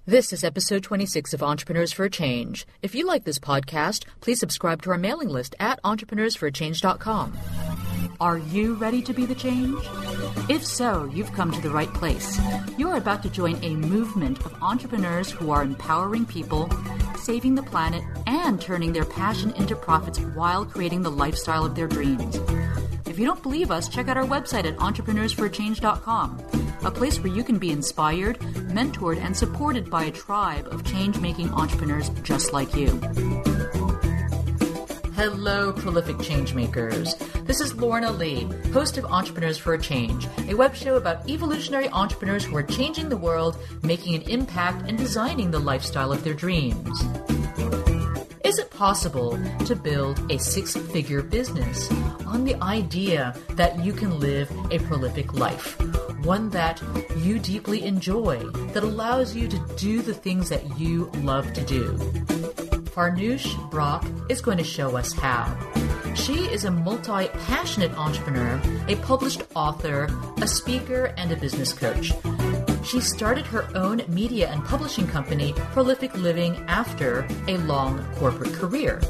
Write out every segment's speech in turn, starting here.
This is episode 26 of Entrepreneurs for a Change. If you like this podcast, please subscribe to our mailing list at entrepreneursforachange.com. Are you ready to be the change? If so, you've come to the right place. You are about to join a movement of entrepreneurs who are empowering people, saving the planet, and turning their passion into profits while creating the lifestyle of their dreams. If you don't believe us, check out our website at entrepreneursforachange.com, a place where you can be inspired, mentored, and supported by a tribe of change-making entrepreneurs just like you. Hello, prolific changemakers. This is Lorna Lee, host of Entrepreneurs for a Change, a web show about evolutionary entrepreneurs who are changing the world, making an impact, and designing the lifestyle of their dreams. Is it possible to build a six-figure business on the idea that you can live a prolific life? One that you deeply enjoy, that allows you to do the things that you love to do. Farnoosh Brock is going to show us how. She is a multi-passionate entrepreneur, a published author, a speaker, and a business coach. She started her own media and publishing company, Prolific Living, after a long corporate career.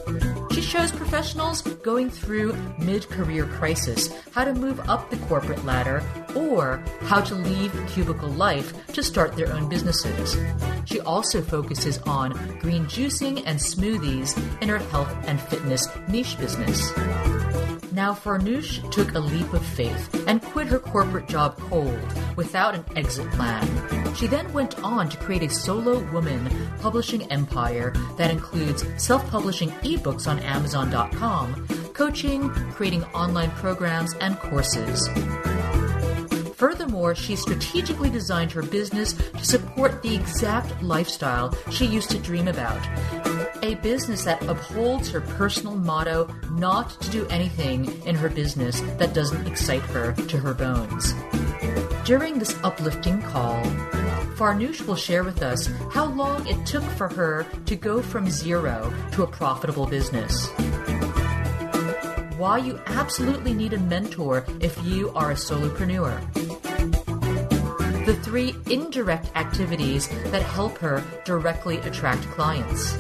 She shows professionals going through mid-career crisis how to move up the corporate ladder or how to leave cubicle life to start their own businesses. She also focuses on green juicing and smoothies in her health and fitness niche business. Now, Farnoosh took a leap of faith and quit her corporate job cold without an exit plan. She then went on to create a solo woman publishing empire that includes self-publishing ebooks on Amazon.com, coaching, creating online programs, and courses. Furthermore, she strategically designed her business to support the exact lifestyle she used to dream about. A business that upholds her personal motto not to do anything in her business that doesn't excite her to her bones. During this uplifting call, Farnoosh will share with us how long it took for her to go from zero to a profitable business. Why you absolutely need a mentor if you are a solopreneur. The 3 indirect activities that help her directly attract clients.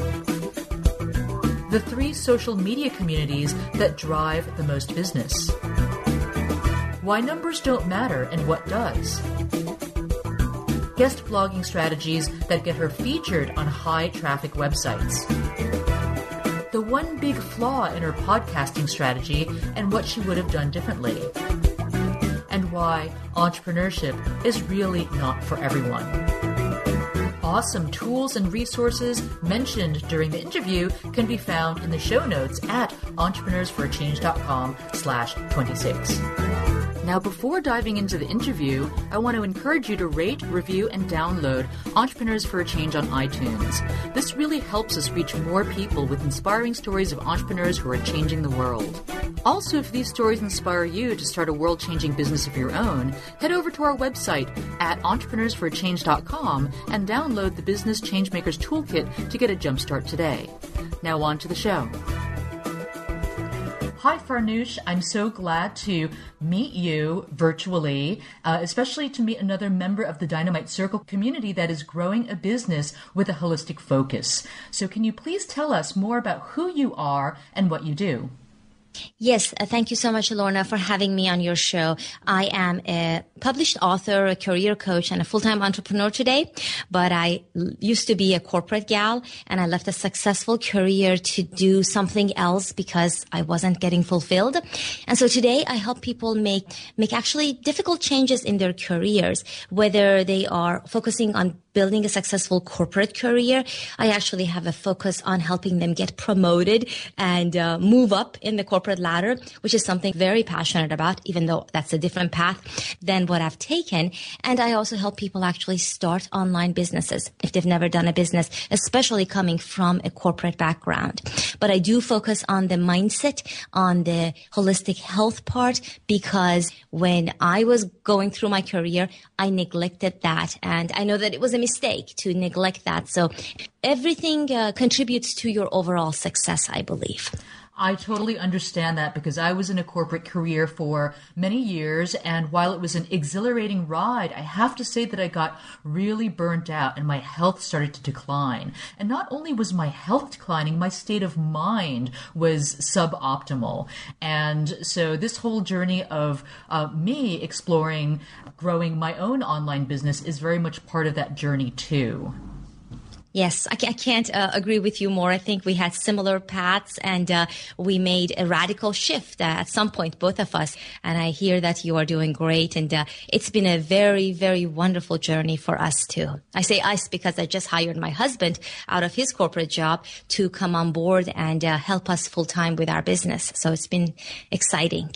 The 3 social media communities that drive the most business. Why numbers don't matter and what does. Guest blogging strategies that get her featured on high-traffic websites. The one big flaw in her podcasting strategy and what she would have done differently. And why entrepreneurship is really not for everyone. Awesome tools and resources mentioned during the interview can be found in the show notes at entrepreneursforachange.com/26. Now, before diving into the interview, I want to encourage you to rate, review, and download Entrepreneurs for a Change on iTunes. This really helps us reach more people with inspiring stories of entrepreneurs who are changing the world. Also, if these stories inspire you to start a world-changing business of your own, head over to our website at entrepreneursforachange.com and download the Business Changemakers Toolkit to get a jumpstart today. Now on to the show. Hi, Farnoosh. I'm so glad to meet you virtually, especially to meet another member of the Dynamite Circle community that is growing a business with a holistic focus. So can you please tell us more about who you are and what you do? Yes, thank you so much, Lorna, for having me on your show. I am a published author, a career coach, and a full-time entrepreneur today, but I used to be a corporate gal, and I left a successful career to do something else because I wasn't getting fulfilled. And so today I help people make actually difficult changes in their careers, whether they are focusing on building a successful corporate career. I actually have a focus on helping them get promoted and move up in the corporate ladder, which is something very passionate about, even though that's a different path than what I've taken. And I also help people actually start online businesses if they've never done a business, especially coming from a corporate background. But I do focus on the mindset, on the holistic health part, because when I was going through my career, I neglected that. And I know that it was a mistake to neglect that. So everything contributes to your overall success, I believe. I totally understand that because I was in a corporate career for many years, and while it was an exhilarating ride, I have to say that I got really burnt out and my health started to decline. And not only was my health declining, my state of mind was suboptimal. And so this whole journey of me exploring growing my own online business is very much part of that journey too. Yes, I can't agree with you more. I think we had similar paths, and we made a radical shift at some point, both of us. And I hear that you are doing great. And it's been a very, very wonderful journey for us too. I say us because I just hired my husband out of his corporate job to come on board and help us full time with our business. So it's been exciting.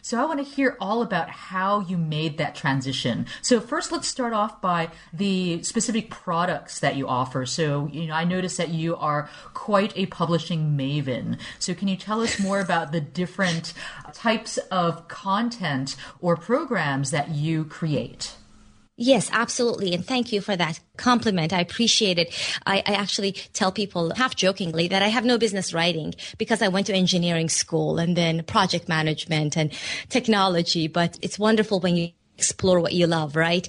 So I want to hear all about how you made that transition. So first, let's start off by the specific products that you offer. So, I noticed that you are quite a publishing maven. So can you tell us more about the different types of content or programs that you create? Yes, absolutely. And thank you for that compliment. I appreciate it. I actually tell people half jokingly that I have no business writing because I went to engineering school and then project management and technology. But it's wonderful when you explore what you love, right?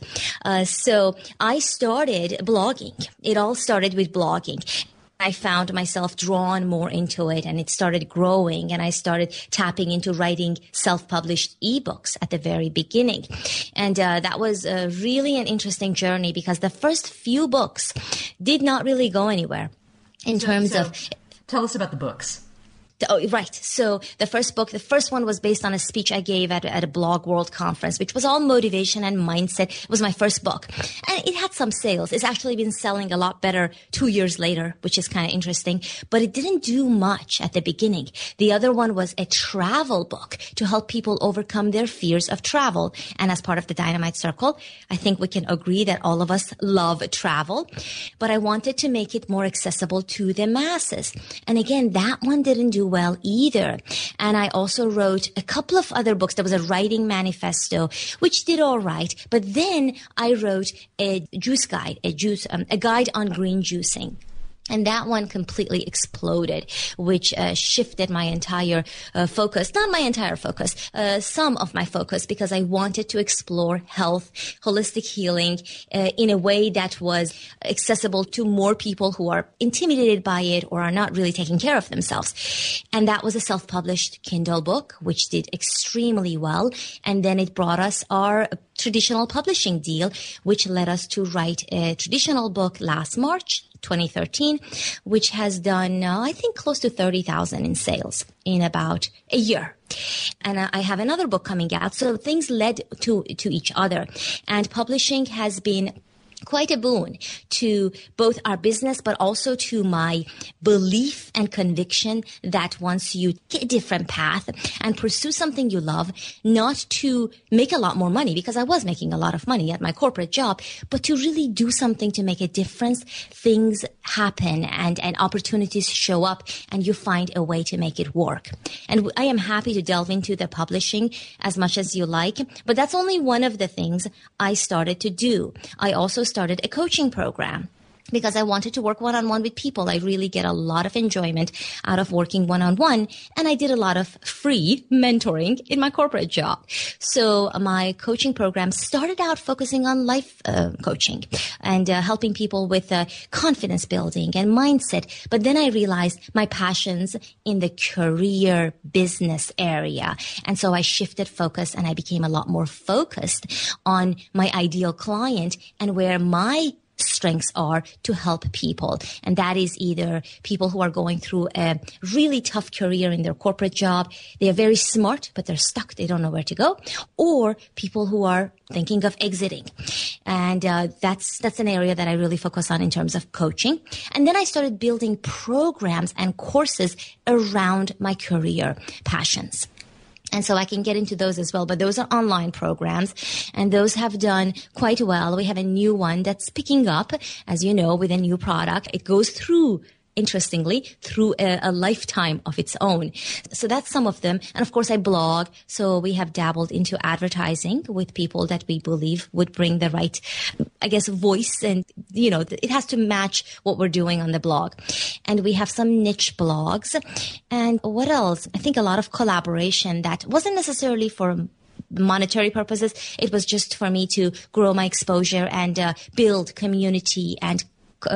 So I started blogging. It all started with blogging. I found myself drawn more into it, and it started growing, and I started tapping into writing self-published ebooks at the very beginning. And that was really an interesting journey because the first few books did not really go anywhere in terms of... Tell us about the books. Oh, right. So the first one was based on a speech I gave at a Blog World conference, which was all motivation and mindset. It was my first book. And it had some sales. It's actually been selling a lot better 2 years later, which is kind of interesting. But it didn't do much at the beginning. The other one was a travel book to help people overcome their fears of travel. And as part of the Dynamite Circle, I think we can agree that all of us love travel. But I wanted to make it more accessible to the masses. And again, that one didn't do well either. And I also wrote a couple of other books. There was a writing manifesto, which did all right. But then I wrote a juice guide, a guide on green juicing. And that one completely exploded, which shifted my entire focus, not my entire focus, some of my focus, because I wanted to explore health, holistic healing in a way that was accessible to more people who are intimidated by it or are not really taking care of themselves. And that was a self-published Kindle book, which did extremely well. And then it brought us our traditional publishing deal, which led us to write a traditional book last March 2013, which has done, I think, close to 30,000 in sales in about a year. And I have another book coming out. So things led to each other. And publishing has been quite a boon to both our business, but also to my belief and conviction that once you take a different path and pursue something you love, not to make a lot more money, because I was making a lot of money at my corporate job, but to really do something to make a difference, things happen and opportunities show up and you find a way to make it work. And I am happy to delve into the publishing as much as you like, but that's only one of the things I started to do. I also started a coaching program because I wanted to work one-on-one with people. I really get a lot of enjoyment out of working one-on-one, and I did a lot of free mentoring in my corporate job. So my coaching program started out focusing on life coaching and helping people with confidence building and mindset. But then I realized my passions in the career business area. And so I shifted focus and I became a lot more focused on my ideal client and where my strengths are to help people. And that is either people who are going through a really tough career in their corporate job. They are very smart, but they're stuck. They don't know where to go. Or people who are thinking of exiting. And that's an area that I really focus on in terms of coaching. And then I started building programs and courses around my career passions. And so I can get into those as well. But those are online programs, and those have done quite well. We have a new one that's picking up, as you know, with a new product. It goes through interestingly, through a lifetime of its own. So that's some of them. And of course, I blog. So we have dabbled into advertising with people that we believe would bring the right, I guess, voice. And, it has to match what we're doing on the blog. And we have some niche blogs. And what else? I think a lot of collaboration that wasn't necessarily for monetary purposes. It was just for me to grow my exposure and build community and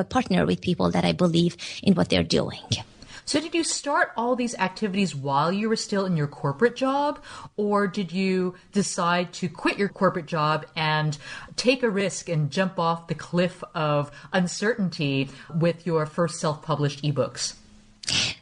partner with people that I believe in what they're doing. So did you start all these activities while you were still in your corporate job, or did you decide to quit your corporate job and take a risk and jump off the cliff of uncertainty with your first self-published ebooks?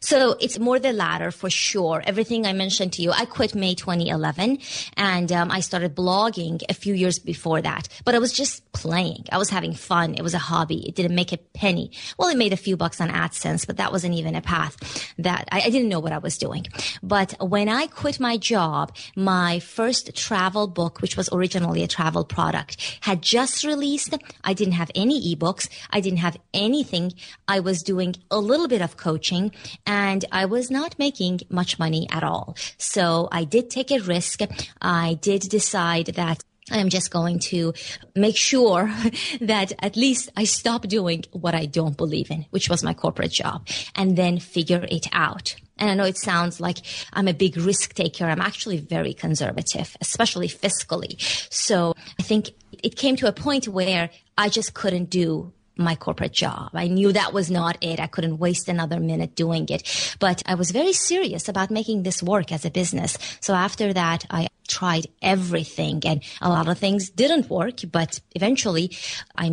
So it's more the latter for sure. Everything I mentioned to you, I quit May 2011 and I started blogging a few years before that. But I was just playing. I was having fun. It was a hobby. It didn't make a penny. Well, it made a few bucks on AdSense, but that wasn't even a path that I didn't know what I was doing. But when I quit my job, my first travel book, which was originally a travel product, had just released. I didn't have any ebooks. I didn't have anything. I was doing a little bit of coaching. And I was not making much money at all. So I did take a risk. I did decide that I'm just going to make sure that at least I stop doing what I don't believe in, which was my corporate job, and then figure it out. And I know it sounds like I'm a big risk taker. I'm actually very conservative, especially fiscally. So I think it came to a point where I just couldn't do my corporate job. I knew that was not it. I couldn't waste another minute doing it. But I was very serious about making this work as a business. So after that, I tried everything and a lot of things didn't work. But eventually I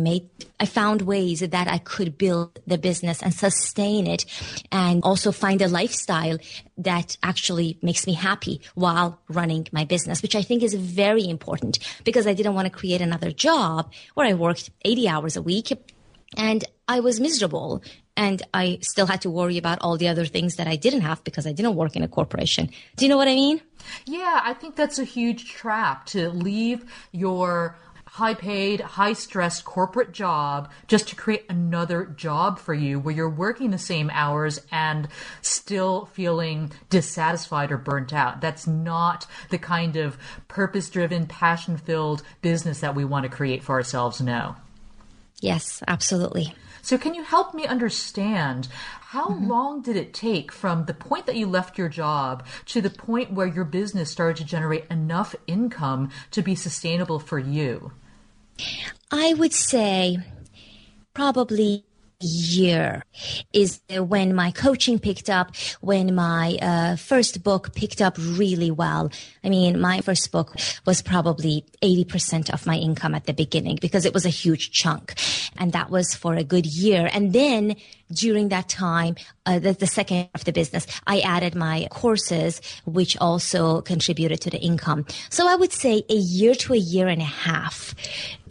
found ways that I could build the business and sustain it and also find a lifestyle that actually makes me happy while running my business, which I think is very important because I didn't want to create another job where I worked 80 hours a week. And I was miserable and I still had to worry about all the other things that I didn't have because I didn't work in a corporation. Do you know what I mean? Yeah, I think that's a huge trap to leave your high-paid, high-stress corporate job just to create another job for you where you're working the same hours and still feeling dissatisfied or burnt out. That's not the kind of purpose-driven, passion-filled business that we want to create for ourselves, no. Yes, absolutely. So can you help me understand how long did it take from the point that you left your job to the point where your business started to generate enough income to be sustainable for you? I would say probably year is when my coaching picked up, when my first book picked up really well. I mean, my first book was probably 80% of my income at the beginning because it was a huge chunk. And that was for a good year. And then during that time, the second of the business, I added my courses, which also contributed to the income. So I would say a year to a year and a half,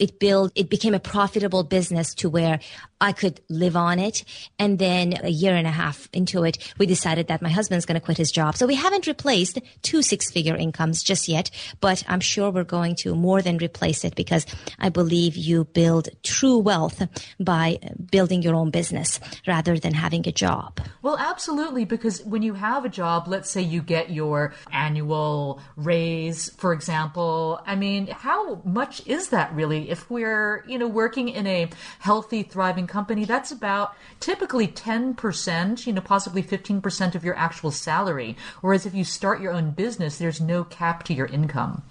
it became a profitable business to where I could live on it. And then a year and a half into it, we decided that my husband's going to quit his job. So we haven't replaced 2 six-figure incomes just yet, but I'm sure we're going to more than replace it because I believe you build true wealth by building your own business rather than having a job. Well, absolutely, because when you have a job, let's say you get your annual raise, for example. I mean, how much is that really? If we're, working in a healthy, thriving company, that's about typically 10%, possibly 15% of your actual salary. Whereas if you start your own business, there's no cap to your income.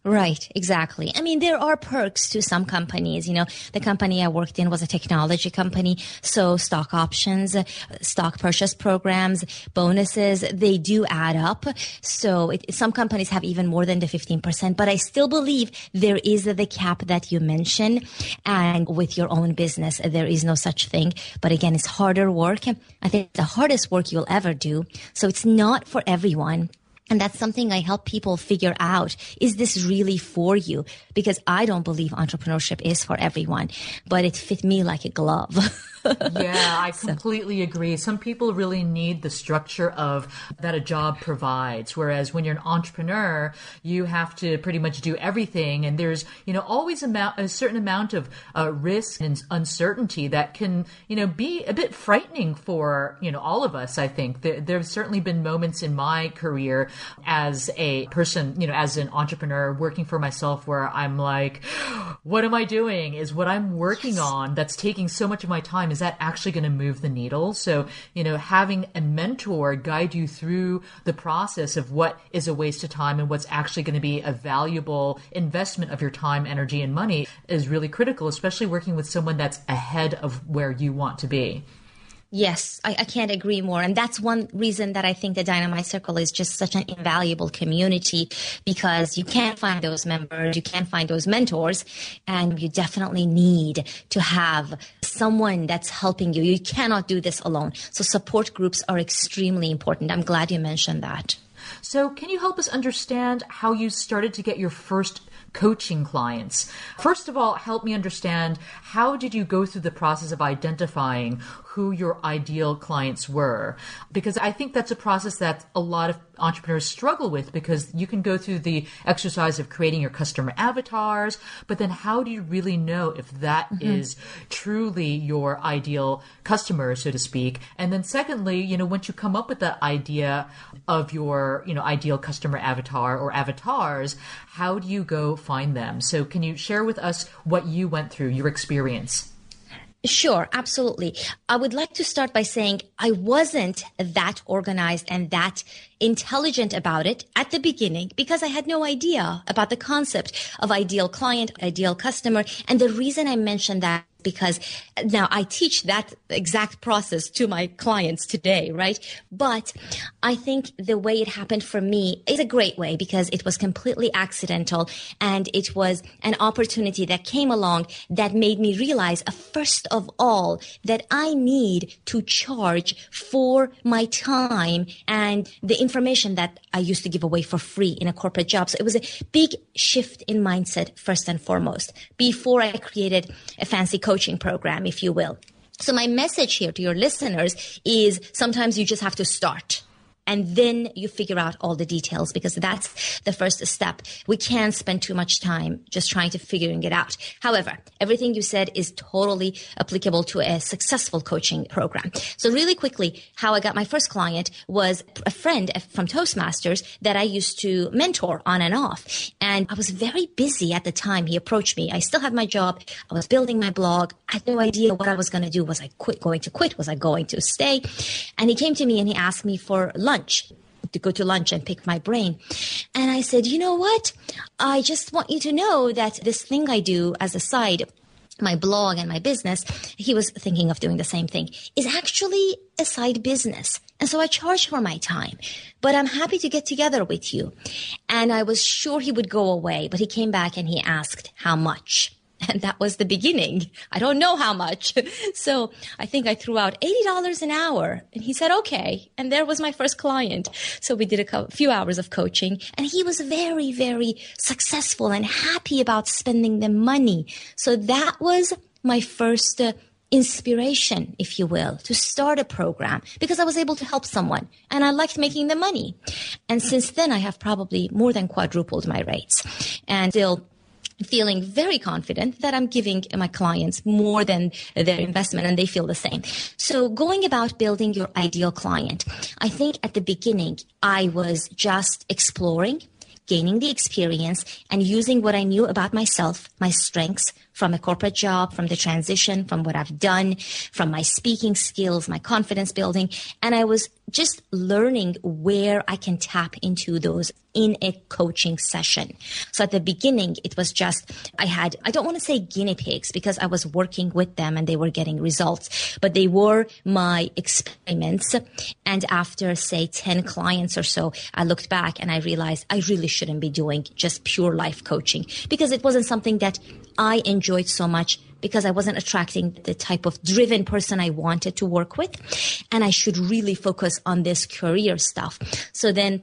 Right, exactly. I mean, there are perks to some companies. The company I worked in was a technology company. So stock options, stock purchase programs, bonuses, they do add up. So some companies have even more than the 15%, but I still believe there is the cap that you mentioned. And with your own business, there is no such thing. But again, it's harder work. I think the hardest work you'll ever do. So it's not for everyone. And that's something I help people figure out. Is this really for you? Because I don't believe entrepreneurship is for everyone, but it fit me like a glove. Yeah, I completely agree. Some people really need the structure of that a job provides. Whereas when you're an entrepreneur, you have to pretty much do everything. And there's, always a certain amount of risk and uncertainty that can, be a bit frightening for, all of us, I think. There's certainly been moments in my career as a person, as an entrepreneur working for myself where I'm like, what am I doing? Is what I'm working on that's taking so much of my time, is that actually going to move the needle? So, having a mentor guide you through the process of what is a waste of time and what's actually going to be a valuable investment of your time, energy, and money is really critical, especially working with someone that's ahead of where you want to be. Yes, I can't agree more. And that's one reason that I think the Dynamite Circle is just such an invaluable community, because you can't find those members, you can't find those mentors, and you definitely need to have someone that's helping you. You cannot do this alone. So support groups are extremely important. I'm glad you mentioned that. So can you help us understand how you started to get your first coaching clients? First of all, help me understand, how did you go through the process of identifying who your ideal clients were? Because I think that's a process that a lot of entrepreneurs struggle with, because you can go through the exercise of creating your customer avatars, but then how do you really know if that is truly your ideal customer, so to speak? And then secondly, once you come up with that idea of your, ideal customer avatar or avatars, how do you go find them? So can you share with us what you went through, your experience? Sure, absolutely. I would like to start by saying I wasn't that organized and that intelligent about it at the beginning, because I had no idea about the concept of ideal client, ideal customer. And the reason I mentioned that, because now I teach that exact process to my clients today, right? But I think the way it happened for me is a great way, because it was completely accidental, and it was an opportunity that came along that made me realize, first of all, that I need to charge for my time and the information that I used to give away for free in a corporate job. So it was a big shift in mindset, first and foremost, before I created a fancy coaching program, if you will. So my message here to your listeners is, sometimes you just have to start, and then you figure out all the details, because that's the first step. We can't spend too much time just trying to figuring it out. However, everything you said is totally applicable to a successful coaching program. So really quickly, how I got my first client was a friend from Toastmasters that I used to mentor on and off. And I was very busy at the time he approached me. I still had my job. I was building my blog. I had no idea what I was going to do. Was I going to quit? Was I going to stay? And he came to me and he asked me for lunch, to go to lunch and pick my brain. And I said, you know what? I just want you to know that this thing I do as a side, my blog and my business, he was thinking of doing the same thing, is actually a side business. And so I charge for my time, but I'm happy to get together with you. And I was sure he would go away, but he came back and he asked how much. And that was the beginning. I don't know how much. So I think I threw out $80 an hour. And he said, okay. And there was my first client. So we did a few hours of coaching. And he was very, very successful and happy about spending the money. So that was my first inspiration, if you will, to start a program, because I was able to help someone and I liked making the money. And since then, I have probably more than quadrupled my rates, and still feeling very confident that I'm giving my clients more than their investment, and they feel the same. So going about building your ideal client, I think at the beginning, I was just exploring, gaining the experience, and using what I knew about myself, my strengths from a corporate job, from the transition, from what I've done, from my speaking skills, my confidence building. And I was just learning where I can tap into those in a coaching session. So at the beginning, it was just, I don't want to say guinea pigs, because I was working with them and they were getting results, but they were my experiments. And after, say, 10 clients or so, I looked back and I realized I really shouldn't be doing just pure life coaching, because it wasn't something that I enjoyed so much, because I wasn't attracting the type of driven person I wanted to work with. And I should really focus on this career stuff. So then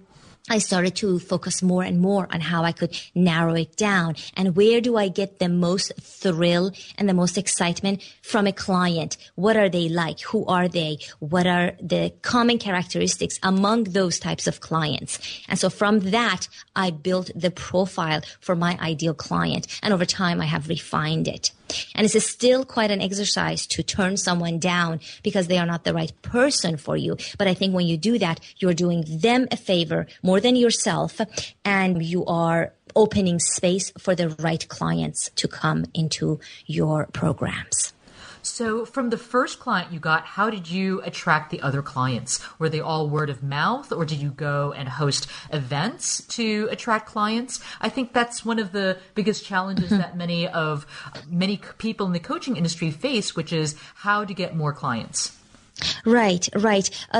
I started to focus more and more on how I could narrow it down and where do I get the most thrill and the most excitement from a client? What are they like? Who are they? What are the common characteristics among those types of clients? And so from that, I built the profile for my ideal client. And over time, I have refined it. And it's still quite an exercise to turn someone down because they are not the right person for you. But I think when you do that, you're doing them a favor more than yourself, and you are opening space for the right clients to come into your programs. So from the first client you got, how did you attract the other clients? Were they all word of mouth, or did you go and host events to attract clients? I think that's one of the biggest challenges that many people in the coaching industry face, which is how to get more clients. Right.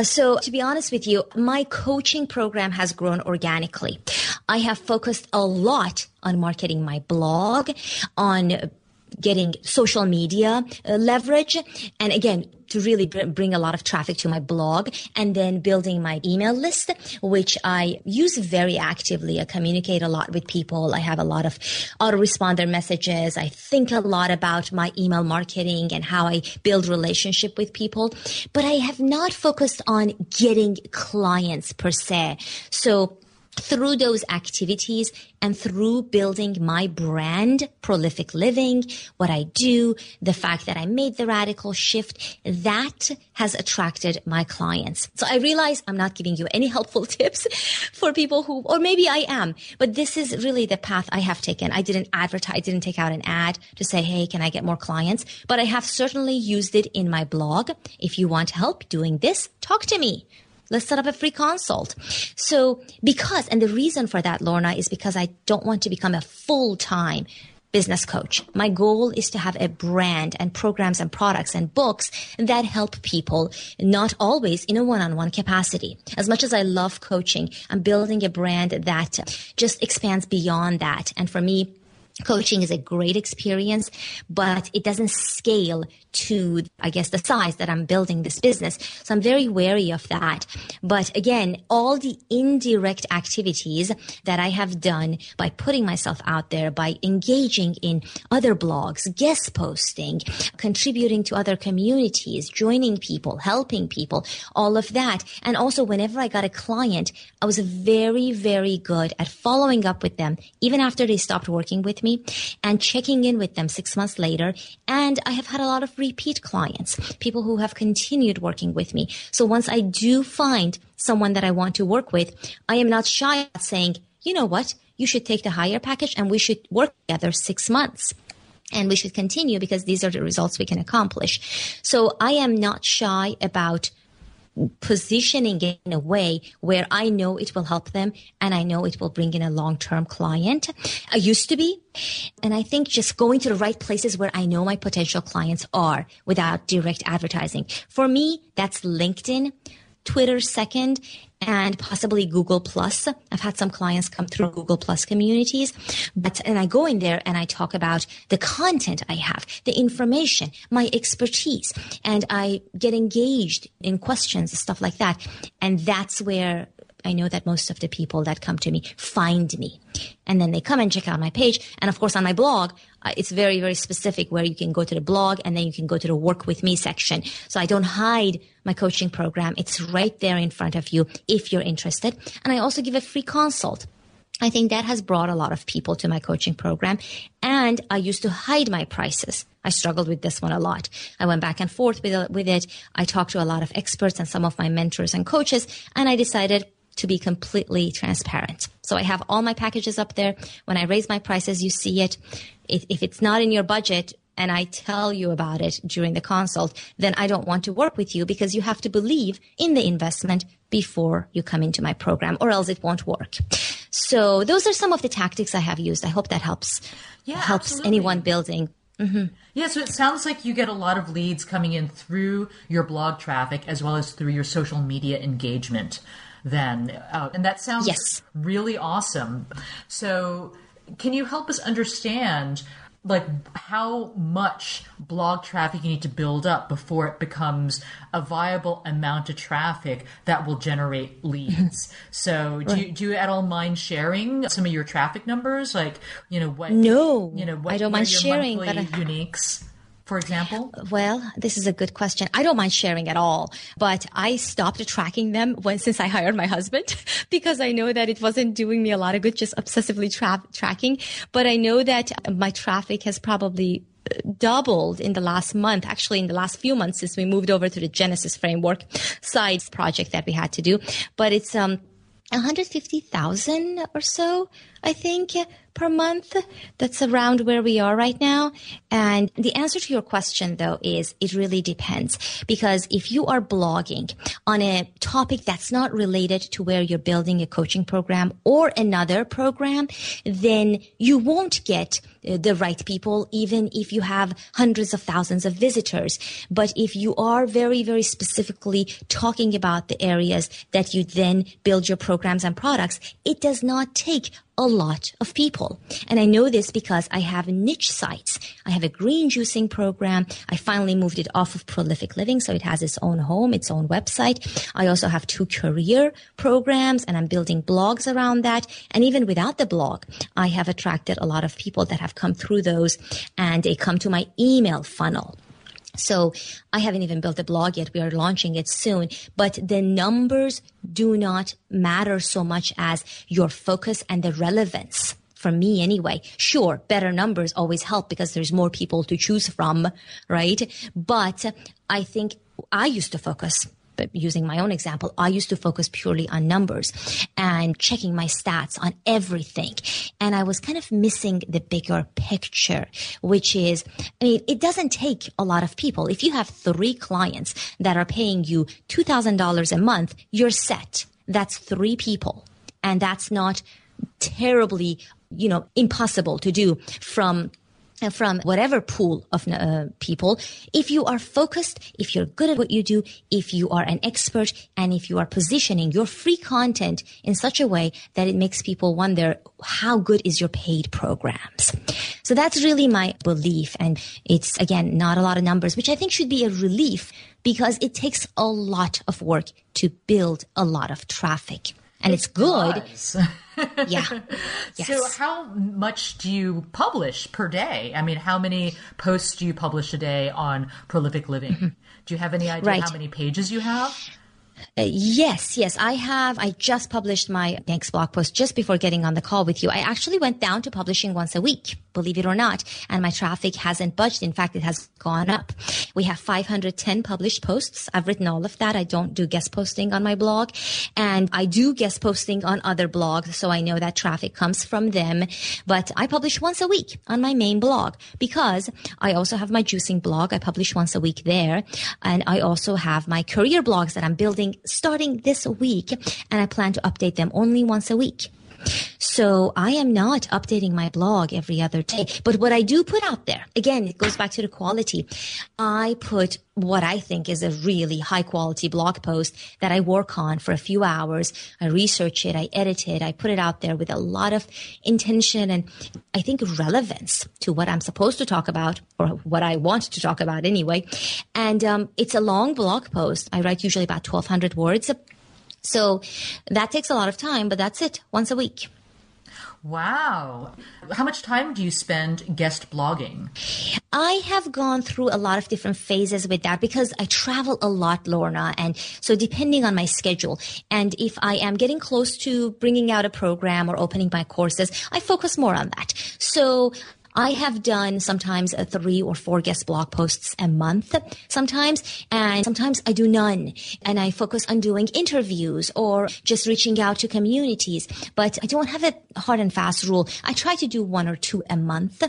So to be honest with you, my coaching program has grown organically. I have focused a lot on marketing my blog, on getting social media leverage, and again, to really bring a lot of traffic to my blog, and then building my email list, which I use very actively. I communicate a lot with people. I have a lot of autoresponder messages. I think a lot about my email marketing and how I build relationship with people, but I have not focused on getting clients per se. So through those activities and through building my brand, Prolific Living, what I do, the fact that I made the radical shift, that has attracted my clients. So I realize I'm not giving you any helpful tips for people who, or maybe I am, but this is really the path I have taken. I didn't advertise, I didn't take out an ad to say, hey, can I get more clients? But I have certainly used it in my blog. If you want help doing this, talk to me. Let's set up a free consult. So and the reason for that, Lorna, is because I don't want to become a full-time business coach. My goal is to have a brand and programs and products and books that help people, not always in a one-on-one capacity. As much as I love coaching, I'm building a brand that just expands beyond that. And for me, coaching is a great experience, but it doesn't scale to, I guess, the size that I'm building this business. So I'm very wary of that. But again, all the indirect activities that I have done by putting myself out there, by engaging in other blogs, guest posting, contributing to other communities, joining people, helping people, all of that. And also whenever I got a client, I was very, very good at following up with them, even after they stopped working with me, and checking in with them 6 months later. And I have had a lot of repeat clients, people who have continued working with me. So once I do find someone that I want to work with, I am not shy about saying, you know what, you should take the higher package and we should work together 6 months. And we should continue because these are the results we can accomplish. So I am not shy about positioning it in a way where I know it will help them and I know it will bring in a long-term client. I used to be. And I think just going to the right places where I know my potential clients are without direct advertising. For me, that's LinkedIn, Twitter second, and possibly Google Plus. I've had some clients come through Google Plus communities, and I go in there and I talk about the content I have, the information, my expertise, and I get engaged in questions, stuff like that. And that's where I know that most of the people that come to me find me. And then they come and check out my page. And of course, on my blog, it's very, very specific where you can go to the blog and then you can go to the work with me section. So I don't hide my coaching program. It's right there in front of you if you're interested. And I also give a free consult. I think that has brought a lot of people to my coaching program. And I used to hide my prices. I struggled with this one a lot. I went back and forth with it. I talked to a lot of experts and some of my mentors and coaches, and I decided to be completely transparent. So I have all my packages up there. When I raise my prices, you see it. If it's not in your budget and I tell you about it during the consult, then I don't want to work with you because you have to believe in the investment before you come into my program, or else it won't work. So those are some of the tactics I have used. I hope that helps anyone building. Mm-hmm. Yeah, so it sounds like you get a lot of leads coming in through your blog traffic as well as through your social media engagement then. And that sounds really awesome. So can you help us understand like how much blog traffic you need to build up before it becomes a viable amount of traffic that will generate leads. So do you at all mind sharing some of your traffic numbers? Like, what I don't mind sharing, but uniques, for example? Well, this is a good question. I don't mind sharing at all, but I stopped tracking them since I hired my husband because I know that it wasn't doing me a lot of good just obsessively tracking. But I know that my traffic has probably doubled in the last month, actually in the last few months since we moved over to the Genesis framework side project that we had to do. But it's 150,000 or so, I think, per month. That's around where we are right now. And the answer to your question, though, is it really depends. Because if you are blogging on a topic that's not related to where you're building a coaching program or another program, then you won't get the right people, even if you have hundreds of thousands of visitors. But if you are very, very specifically talking about the areas that you then build your programs and products, it does not take a lot of people. And I know this because I have niche sites. I have a green juicing program. I finally moved it off of Prolific Living, so it has its own home, its own website. I also have 2 career programs, and I'm building blogs around that. And even without the blog, I have attracted a lot of people that have come through those, and they come to my email funnel. So I haven't even built a blog yet. We are launching it soon. But the numbers do not matter so much as your focus and the relevance. For me anyway. Sure, better numbers always help because there's more people to choose from, right? But I think I used to focus, but using my own example, I used to focus purely on numbers and checking my stats on everything. And I was kind of missing the bigger picture, which is, it doesn't take a lot of people. If you have 3 clients that are paying you $2,000 a month, you're set. That's 3 people. And that's not terribly, impossible to do from whatever pool of people. If you are focused, if you're good at what you do, if you are an expert, and if you are positioning your free content in such a way that it makes people wonder how good is your paid programs. So that's really my belief. And it's, again, not a lot of numbers, which I think should be a relief because it takes a lot of work to build a lot of traffic. And it's good. Yeah. Yes. So how much do you publish per day? How many posts do you publish a day on Prolific Living? Mm-hmm. Do you have any idea how many pages you have? Yes, I have. I just published my next blog post just before getting on the call with you. I actually went down to publishing once a week, believe it or not, and my traffic hasn't budged. In fact, it has gone up. We have 510 published posts. I've written all of that. I don't do guest posting on my blog, and I do guest posting on other blogs, so I know that traffic comes from them. But I publish once a week on my main blog because I also have my juicing blog. I publish once a week there, and I also have my career blogs that I'm building starting this week, and I plan to update them only once a week. So I am not updating my blog every other day. But what I do put out there, again, it goes back to the quality. I put what I think is a really high quality blog post that I work on for a few hours. I research it, I edit it, I put it out there with a lot of intention and I think relevance to what I'm supposed to talk about or what I want to talk about anyway. And it's a long blog post. I write usually about 1,200 words. So that takes a lot of time, but that's it, once a week. Wow. How much time do you spend guest blogging? I have gone through a lot of different phases with that because I travel a lot, Lorna. And so depending on my schedule, and if I am getting close to bringing out a program or opening my courses, I focus more on that. So I have done sometimes 3 or 4 guest blog posts a month sometimes, and sometimes I do none. And I focus on doing interviews or just reaching out to communities. But I don't have a hard and fast rule. I try to do 1 or 2 a month.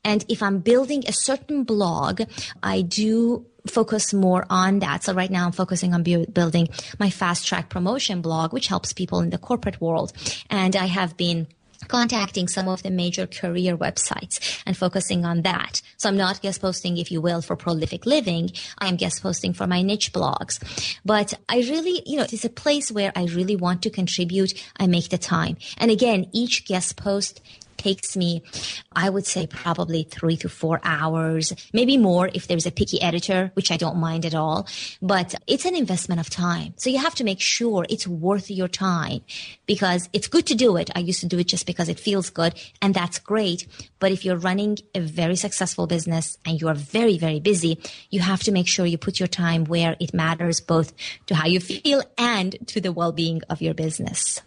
And if I'm building a certain blog, I do focus more on that. So right now I'm focusing on building my fast track promotion blog, which helps people in the corporate world. And I have been contacting some of the major career websites and focusing on that. So I'm not guest posting, if you will, for Prolific Living. I am guest posting for my niche blogs. But I really, it is a place where I really want to contribute. I make the time. And again, each guest post takes me, I would say probably 3 to 4 hours, maybe more if there's a picky editor, which I don't mind at all. But it's an investment of time. So you have to make sure it's worth your time, because it's good to do it. I used to do it just because it feels good, and that's great. But if you're running a very successful business and you are very, very busy, you have to make sure you put your time where it matters, both to how you feel and to the well-being of your business.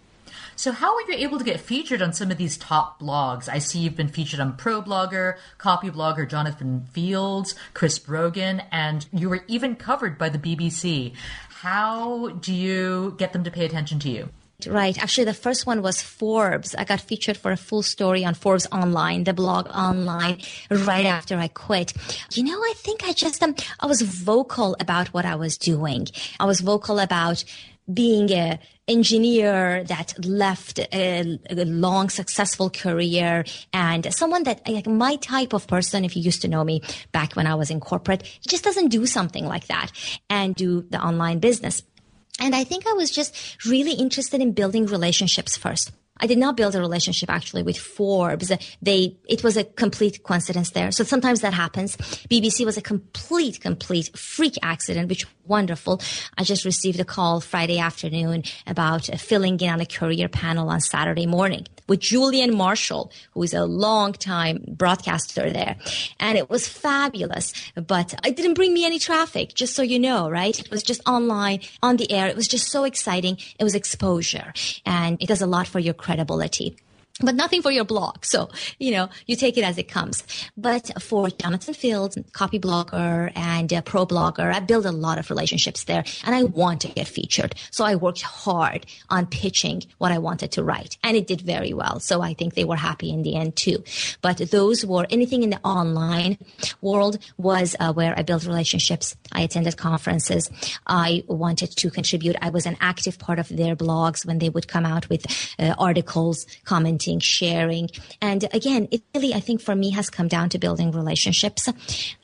So how were you able to get featured on some of these top blogs? I see you've been featured on ProBlogger, Copy Blogger Jonathan Fields, Chris Brogan, and you were even covered by the BBC. How do you get them to pay attention to you? Right. Actually, the first one was Forbes. I got featured for a full story on Forbes Online, the blog online, right after I quit. I think I was vocal about what I was doing. I was vocal about being an engineer that left a long, successful career, and someone that, like my type of person, if you used to know me back when I was in corporate, just doesn't do something like that and do the online business. And I think I was just really interested in building relationships first. I did not build a relationship actually with Forbes. It was a complete coincidence there. So sometimes that happens. BBC was a complete freak accident, which wonderful. I just received a call Friday afternoon about filling in on a career panel on Saturday morning with Julian Marshall, who is a long-time broadcaster there. And it was fabulous, but it didn't bring me any traffic, just so you know, right? It was just online, on the air. It was just so exciting. It was exposure, and it does a lot for your credibility. But nothing for your blog. So, you take it as it comes. But for Jonathan Fields, Copy Blogger, and ProBlogger, I built a lot of relationships there, and I want to get featured. So I worked hard on pitching what I wanted to write, and it did very well. So I think they were happy in the end too. But those were anything in the online world was where I built relationships. I attended conferences. I wanted to contribute. I was an active part of their blogs when they would come out with articles, commenting, sharing. And again, it really, I think for me, has come down to building relationships.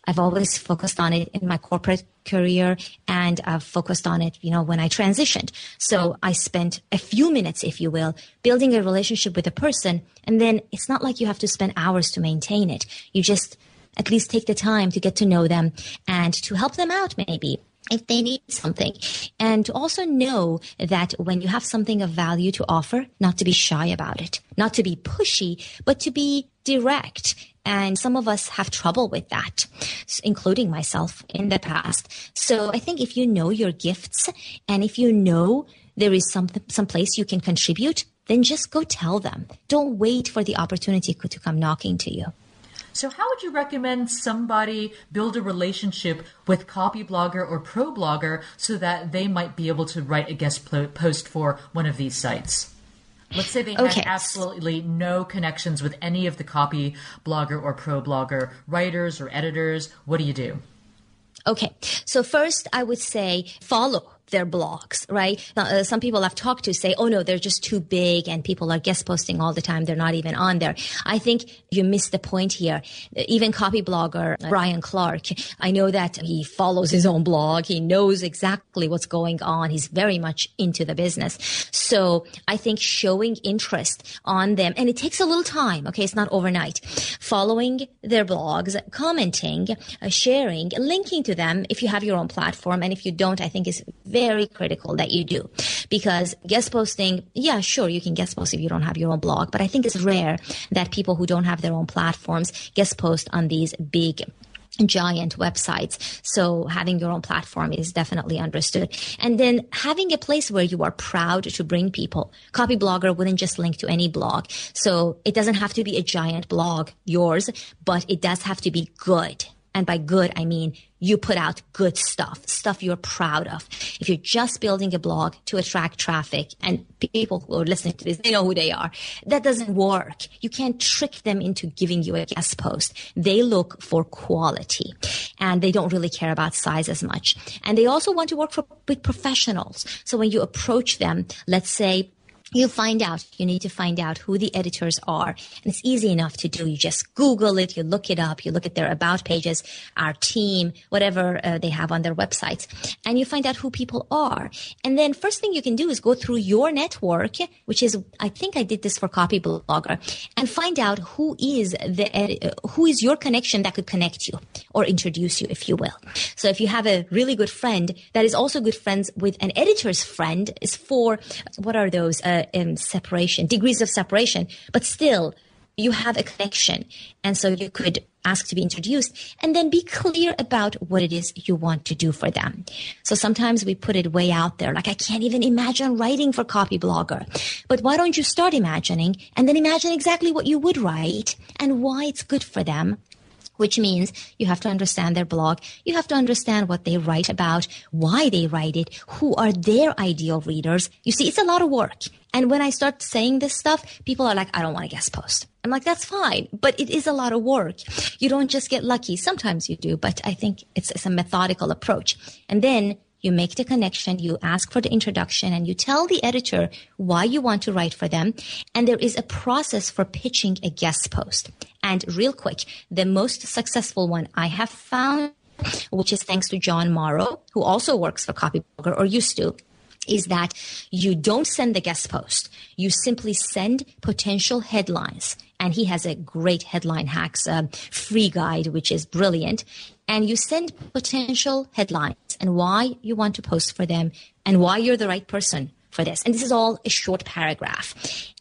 I've always focused on it in my corporate career, and I've focused on it, when I transitioned. So I spent a few minutes, if you will, building a relationship with a person. And then it's not like you have to spend hours to maintain it. You just at least take the time to get to know them and to help them out maybe if they need something. And to also know that when you have something of value to offer, not to be shy about it, not to be pushy, but to be direct. And some of us have trouble with that, including myself in the past. So I think if you know your gifts, and if you know there is some place you can contribute, then just go tell them. Don't wait for the opportunity to come knocking to you. So how would you recommend somebody build a relationship with Copy Blogger or ProBlogger so that they might be able to write a guest post for one of these sites? Let's say they had absolutely no connections with any of the Copy Blogger or ProBlogger writers or editors. What do you do? Okay. So first, I would say follow their blogs, right? Now, some people I've talked to say, oh no, they're just too big and people are guest posting all the time. They're not even on there. I think you missed the point here. Even Copy Blogger, Brian Clark, I know that he follows his own blog. He knows exactly what's going on. He's very much into the business. So I think showing interest on them, and it takes a little time. Okay. It's not overnight. Following their blogs, commenting, sharing, linking to them if you have your own platform. And if you don't, I think is very critical that you do, because guest posting, yeah, sure, you can guest post if you don't have your own blog, but I think it's rare that people who don't have their own platforms guest post on these big giant websites. So having your own platform is definitely understood. And then having a place where you are proud to bring people. Copy Blogger wouldn't just link to any blog. So it doesn't have to be a giant blog, yours, but it does have to be good. And by good, I mean you put out good stuff you're proud of. If you're just building a blog to attract traffic, and people who are listening to this, they know who they are, that doesn't work. You can't trick them into giving you a guest post. They look for quality, and they don't really care about size as much. And they also want to work with professionals. So when you approach them, let's say you need to find out who the editors are. And it's easy enough to do. You just Google it, you look it up, you look at their about pages, our team, whatever they have on their websites, and you find out who people are. And then first thing you can do is go through your network, which is, I think I did this for Copyblogger, and find out who is your connection that could connect you or introduce you, if you will. So if you have a really good friend that is also good friends with an editor's friend, is for, what are those, degrees of separation, but still you have a connection. And so you could ask to be introduced and then be clear about what it is you want to do for them. So sometimes we put it way out there, like I can't even imagine writing for Copyblogger. But why don't you start imagining and then imagine exactly what you would write and why it's good for them? Which means you have to understand their blog. You have to understand what they write about, why they write it, who are their ideal readers. You see, it's a lot of work. And when I start saying this stuff, people are like, I don't want to guest post. I'm like, that's fine, but it is a lot of work. You don't just get lucky. Sometimes you do, but I think it's a methodical approach. And then you make the connection, you ask for the introduction, and you tell the editor why you want to write for them. And there is a process for pitching a guest post. And real quick, the most successful one I have found, which is thanks to John Morrow, who also works for Copyblogger or used to, is that you don't send the guest post. You simply send potential headlines. And he has a great headline hacks free guide, which is brilliant. And you send potential headlines and why you want to post for them and why you're the right person for this. And this is all a short paragraph.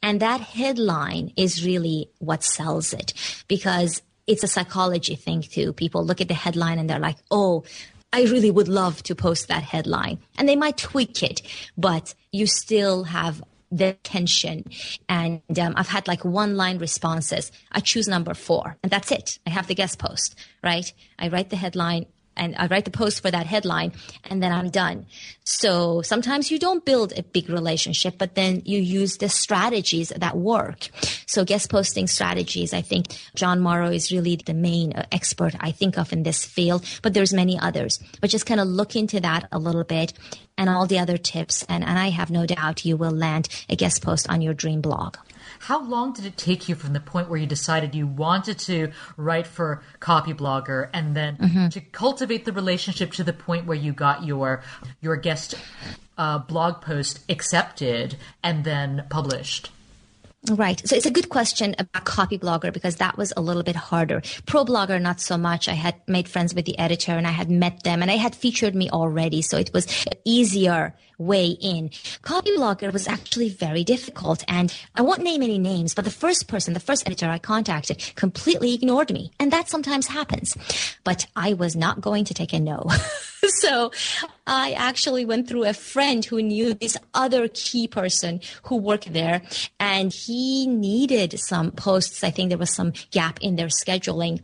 And that headline is really what sells it, because it's a psychology thing too. People look at the headline and they're like, oh, I really would love to post that headline. And they might tweak it, but you still have the tension. And I've had like one-line responses. I choose number 4, and that's it. I have the guest post, right? I write the headline, and I write the post for that headline, and then I'm done. So sometimes you don't build a big relationship, but then you use the strategies that work. So guest posting strategies, I think John Morrow is really the main expert I think of in this field, but there's many others. But just kind of look into that a little bit and all the other tips, and I have no doubt you will land a guest post on your dream blog. How long did it take you from the point where you decided you wanted to write for Copyblogger and then to cultivate the relationship to the point where you got your guest blog post accepted and then published? Right. So it's a good question about Copyblogger, because that was a little bit harder. ProBlogger, not so much. I had made friends with the editor and I had met them and they had featured me already. So it was an easier way in. Copyblogger was actually very difficult, and I won't name any names, but the first editor I contacted completely ignored me. And that sometimes happens. But I was not going to take a no. So I actually went through a friend who knew this other key person who worked there, and he needed some posts. I think there was some gap in their scheduling,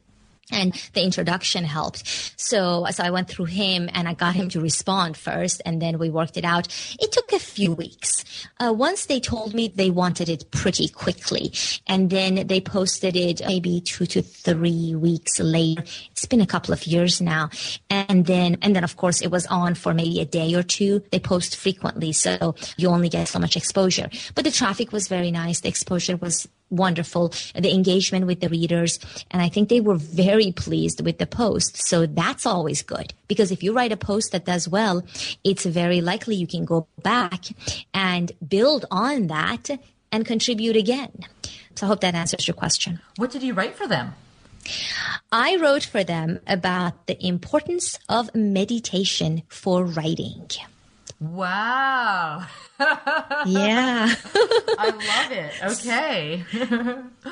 and the introduction helped. So I went through him and I got him to respond first, and then we worked it out. It took a few weeks. Once they told me they wanted it pretty quickly, and then they posted it maybe 2 to 3 weeks later. It's been a couple of years now. And then of course it was on for maybe a day or two. They post frequently, so you only get so much exposure. But the traffic was very nice. The exposure was wonderful, the engagement with the readers, and I think they were very pleased with the post. So that's always good, because if you write a post that does well, it's very likely you can go back and build on that and contribute again. So I hope that answers your question. What did you write for them? I wrote for them about the importance of meditation for writing. Wow. Yeah. I love it. Okay.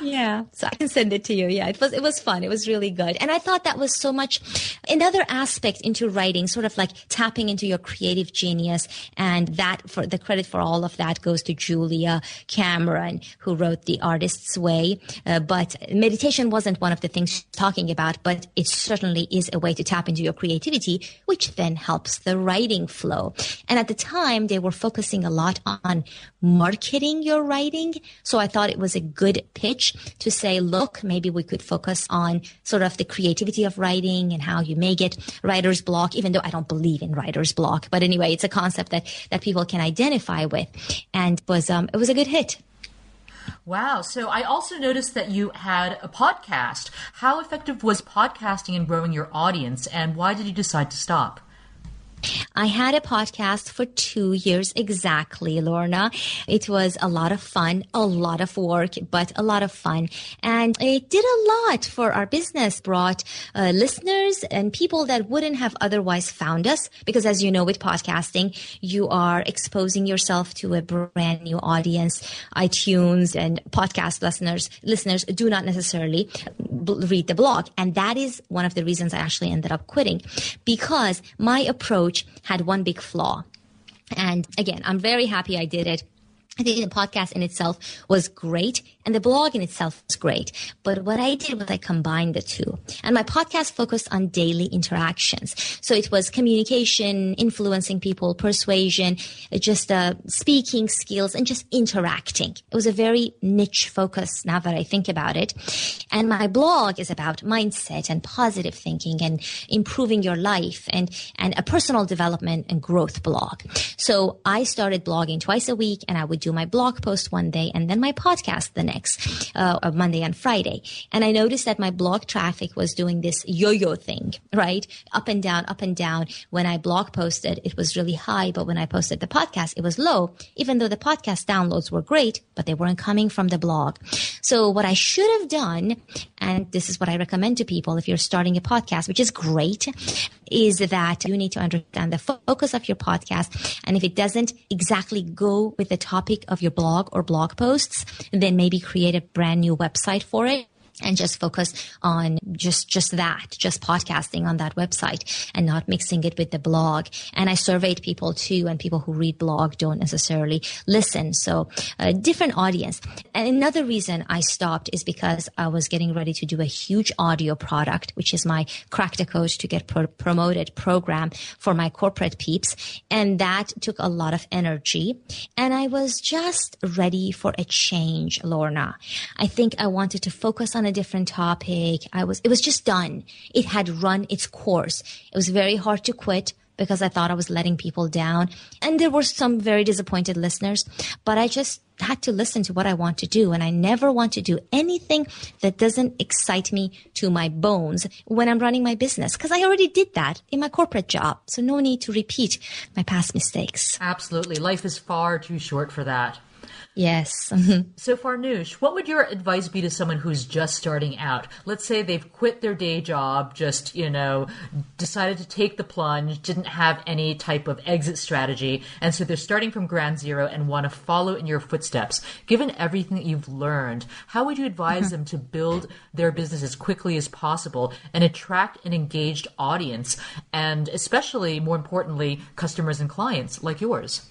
Yeah. So I can send it to you. Yeah. It was fun. It was really good. And I thought that was so much another aspect into writing, sort of like tapping into your creative genius. And that, for the credit for all of that goes to Julia Cameron, who wrote The Artist's Way. But meditation wasn't one of the things she's talking about, but it certainly is a way to tap into your creativity, which then helps the writing flow. And at the time, they were focusing a lot on marketing your writing. So I thought it was a good pitch to say, look, maybe we could focus on sort of the creativity of writing and how you may get writer's block, even though I don't believe in writer's block. But anyway, it's a concept that people can identify with. And it was a good hit. Wow. So I also noticed that you had a podcast. How effective was podcasting in growing your audience, and why did you decide to stop? I had a podcast for 2 years exactly, Lorna. It was a lot of fun, a lot of work, but a lot of fun. And it did a lot for our business, brought listeners and people that wouldn't have otherwise found us. Because as you know, with podcasting, you are exposing yourself to a brand new audience. iTunes and podcast listeners do not necessarily read the blog. And that is one of the reasons I actually ended up quitting, because my approach had one big flaw. And again, I'm very happy I did it. I think the podcast in itself was great and the blog in itself was great. But what I did was I combined the two. And my podcast focused on daily interactions. So it was communication, influencing people, persuasion, just speaking skills, and just interacting. It was a very niche focus now that I think about it. And my blog is about mindset and positive thinking and improving your life and a personal development and growth blog. So I started blogging twice a week, and I would do my blog post one day and then my podcast the next, Monday and Friday. And I noticed that my blog traffic was doing this yo-yo thing, right? Up and down, up and down. When I blog posted, it was really high, but when I posted the podcast, it was low, even though the podcast downloads were great, but they weren't coming from the blog. So what I should have done, and this is what I recommend to people if you're starting a podcast, which is great, is that you need to understand the focus of your podcast. And if it doesn't exactly go with the topic of your blog or blog posts, then maybe create a brand new website for it and just focus on just podcasting on that website and not mixing it with the blog. And I surveyed people too, and people who read blog don't necessarily listen. So a different audience. And another reason I stopped is because I was getting ready to do a huge audio product, which is my Crack the Code to Get Promoted program for my corporate peeps. And that took a lot of energy. And I was just ready for a change, Lorna. I think I wanted to focus on a different topic. It was just done. It had run its course. It was very hard to quit because I thought I was letting people down. And there were some very disappointed listeners, but I just had to listen to what I want to do. And I never want to do anything that doesn't excite me to my bones when I'm running my business, because I already did that in my corporate job. So no need to repeat my past mistakes. Absolutely. Life is far too short for that. Yes. So Farnoosh, what would your advice be to someone who's just starting out? Let's say they've quit their day job, just, decided to take the plunge, didn't have any type of exit strategy, and so they're starting from ground zero and want to follow in your footsteps. Given everything that you've learned, how would you advise them to build their business as quickly as possible and attract an engaged audience, and especially, more importantly, customers and clients like yours?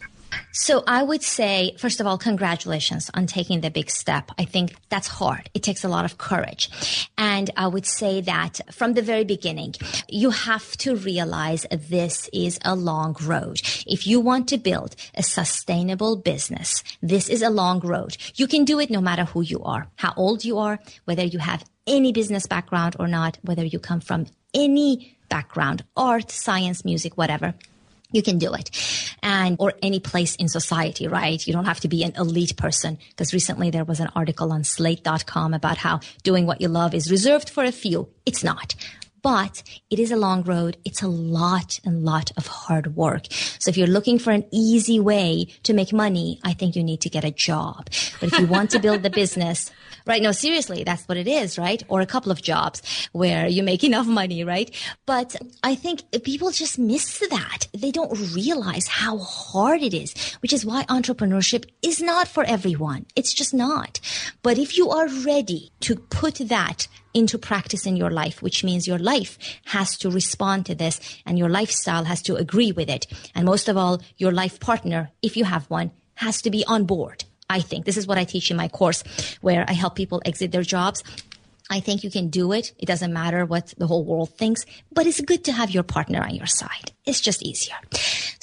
So I would say, first of all, congratulations on taking the big step. I think that's hard. It takes a lot of courage. And I would say that from the very beginning, you have to realize this is a long road. If you want to build a sustainable business, this is a long road. You can do it no matter who you are, how old you are, whether you have any business background or not, whether you come from any background, art, science, music, whatever. You can do it. Or any place in society, right? You don't have to be an elite person, because recently there was an article on slate.com about how doing what you love is reserved for a few. It's not. But it is a long road. It's a lot of hard work. So if you're looking for an easy way to make money, I think you need to get a job. But if you want to build the business, right? No, seriously, that's what it is, right? Or a couple of jobs where you make enough money, right? But I think people just miss that. They don't realize how hard it is, which is why entrepreneurship is not for everyone. It's just not. But if you are ready to put that into practice in your life, which means your life has to respond to this and your lifestyle has to agree with it. And most of all, your life partner, if you have one, has to be on board. I think this is what I teach in my course, where I help people exit their jobs. I think you can do it. It doesn't matter what the whole world thinks, but it's good to have your partner on your side. It's just easier.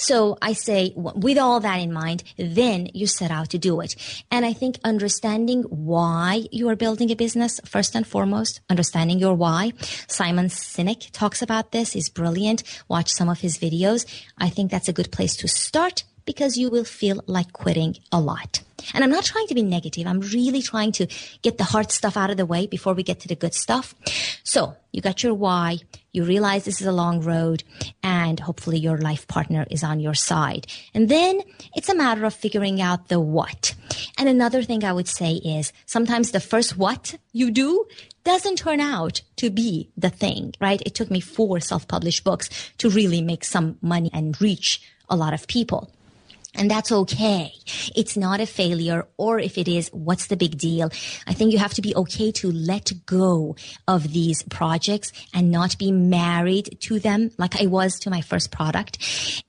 So I say, with all that in mind, then you set out to do it. And I think understanding why you are building a business, first and foremost, understanding your why. Simon Sinek talks about this. He's brilliant. Watch some of his videos. I think that's a good place to start, because you will feel like quitting a lot. And I'm not trying to be negative. I'm really trying to get the hard stuff out of the way before we get to the good stuff. So you got your why. You realize this is a long road, and hopefully your life partner is on your side. And then it's a matter of figuring out the what. And another thing I would say is sometimes the first what you do doesn't turn out to be the thing, right? It took me 4 self-published books to really make some money and reach a lot of people. And that's okay. It's not a failure, or if it is, what's the big deal? I think you have to be okay to let go of these projects and not be married to them like I was to my first product,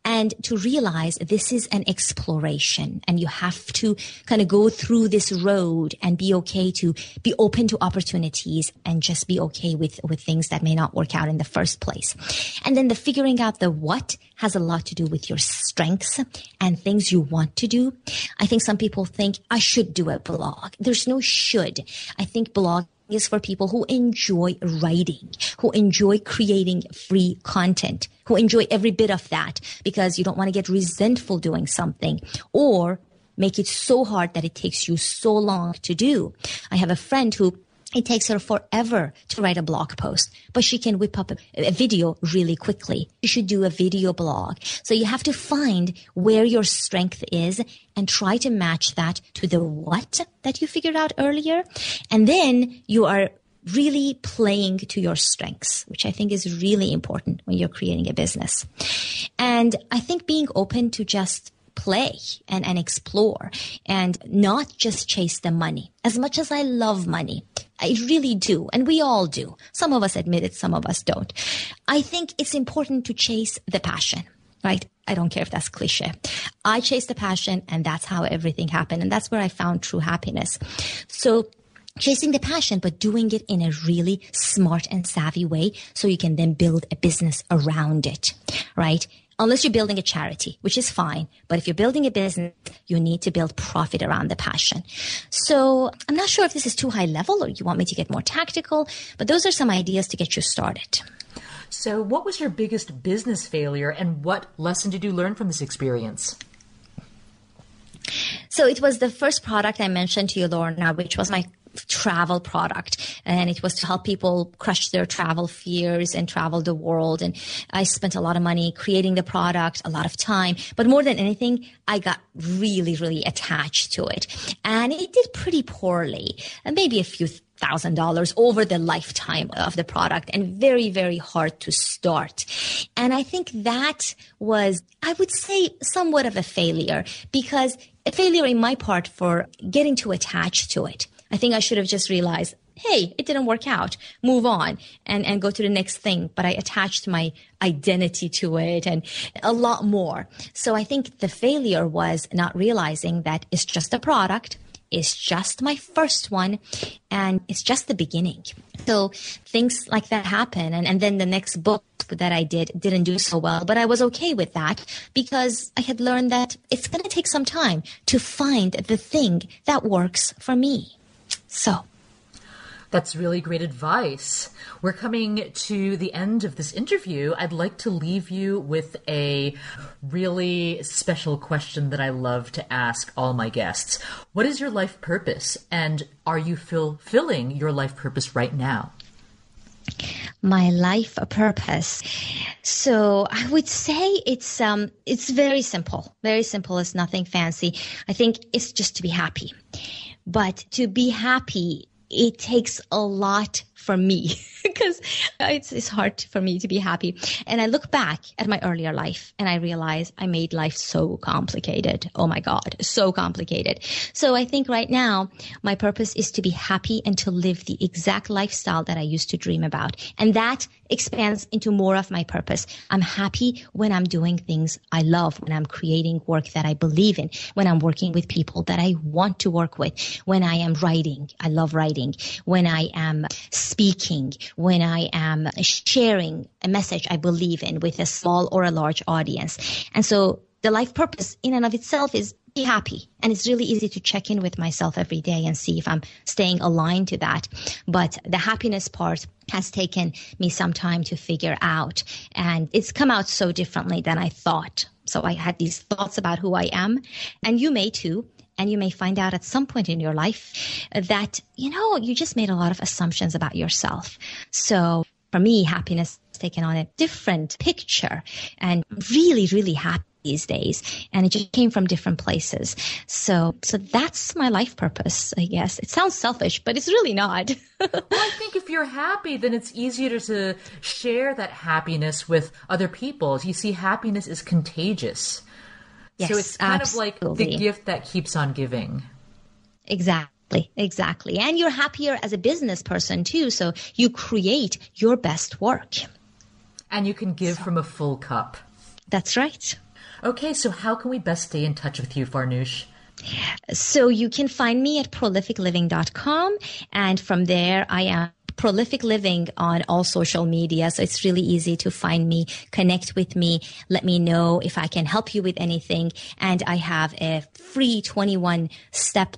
and to realize this is an exploration, and you have to kind of go through this road and be okay to be open to opportunities and just be okay with things that may not work out in the first place. And then the figuring out the what has a lot to do with your strengths and things you want to do. I think some people think I should do a blog. There's no should. I think blog is for people who enjoy writing, who enjoy creating free content, who enjoy every bit of that, because you don't want to get resentful doing something or make it so hard that it takes you so long to do. I have a friend who it takes her forever to write a blog post, but she can whip up a video really quickly. You should do a video blog. So you have to find where your strength is and try to match that to the what that you figured out earlier. And then you are really playing to your strengths, which I think is really important when you're creating a business. And I think being open to just play and explore and not just chase the money. As much as I love money, I really do. And we all do. Some of us admit it, some of us don't. I think it's important to chase the passion, right? I don't care if that's cliche. I chase the passion, and that's how everything happened. And that's where I found true happiness. So chasing the passion, but doing it in a really smart and savvy way so you can then build a business around it, right? Unless you're building a charity, which is fine. But if you're building a business, you need to build profit around the passion. So I'm not sure if this is too high level or you want me to get more tactical, but those are some ideas to get you started. So what was your biggest business failure, and what lesson did you learn from this experience? So it was the first product I mentioned to you, Lorna, which was my travel product, and it was to help people crush their travel fears and travel the world. And I spent a lot of money creating the product, a lot of time, but more than anything, I got really, really attached to it, and it did pretty poorly, and maybe a few $1,000 over the lifetime of the product, and very, very hard to start. And I think that was, I would say, somewhat of a failure, because a failure in my part for getting too attached to it. I think I should have just realized, hey, it didn't work out, move on and go to the next thing. But I attached my identity to it and a lot more. So I think the failure was not realizing that it's just a product. It's just my first one, and it's just the beginning. So things like that happen. And then the next book that I didn't do so well, but I was okay with that because I had learned that it's going to take some time to find the thing that works for me. So that's really great advice. We're coming to the end of this interview. I'd like to leave you with a really special question that I love to ask all my guests. What is your life purpose, and are you fulfilling your life purpose right now? My life purpose. So I would say it's very simple. Very simple. It's nothing fancy. I think it's just to be happy. But to be happy, it takes a lot for me because it's hard for me to be happy. And I look back at my earlier life and I realize I made life so complicated. Oh my God, so complicated. So I think right now my purpose is to be happy and to live the exact lifestyle that I used to dream about. And that expands into more of my purpose. I'm happy when I'm doing things I love, when I'm creating work that I believe in, when I'm working with people that I want to work with, when I am writing. I love writing. When I am speaking, when I am sharing a message I believe in with a small or a large audience. And so the life purpose in and of itself is be happy. And it's really easy to check in with myself every day and see if I'm staying aligned to that. But the happiness part has taken me some time to figure out. And it's come out so differently than I thought. So I had these thoughts about who I am. And you may too. And you may find out at some point in your life that, you just made a lot of assumptions about yourself. So for me, happiness has taken on a different picture and really, really happy these days. And it just came from different places. So that's my life purpose, I guess. It sounds selfish, but it's really not. Well, I think if you're happy, then it's easier to share that happiness with other people. You see, happiness is contagious. Yes, so it's kind absolutely. of like the gift that keeps on giving. Exactly. And you're happier as a business person too. So you create your best work. And you can give from a full cup. That's right. Okay, so how can we best stay in touch with you, Farnoosh? So you can find me at prolificliving.com. And from there, I am Prolific Living on all social media. So it's really easy to find me, connect with me, let me know if I can help you with anything. And I have a free 21-step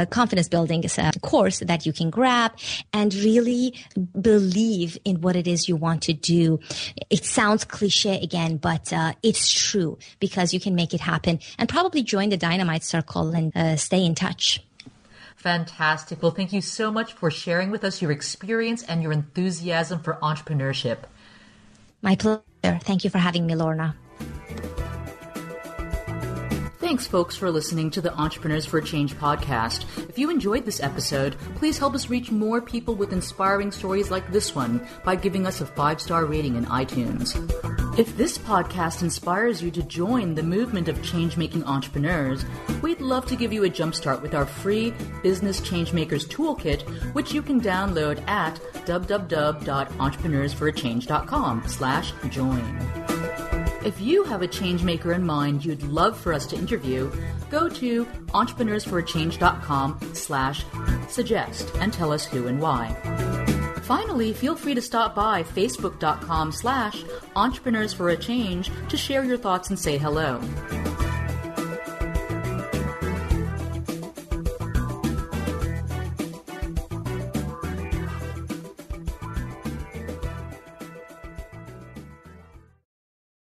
confidence building course that you can grab and really believe in what it is you want to do. It sounds cliche again, but it's true because you can make it happen, and probably join the Dynamite Circle and stay in touch. Fantastic. Well, thank you so much for sharing with us your experience and your enthusiasm for entrepreneurship. My pleasure. Thank you for having me, Lorna. Thanks, folks, for listening to the Entrepreneurs for a Change podcast. If you enjoyed this episode, please help us reach more people with inspiring stories like this one by giving us a 5-star rating in iTunes. If this podcast inspires you to join the movement of change-making entrepreneurs, we'd love to give you a jumpstart with our free Business Changemakers Toolkit, which you can download at www.entrepreneursforachange.com/join. If you have a changemaker in mind you'd love for us to interview, go to entrepreneursforachange.com/suggest and tell us who and why. Finally, feel free to stop by facebook.com/entrepreneursforachange to share your thoughts and say hello.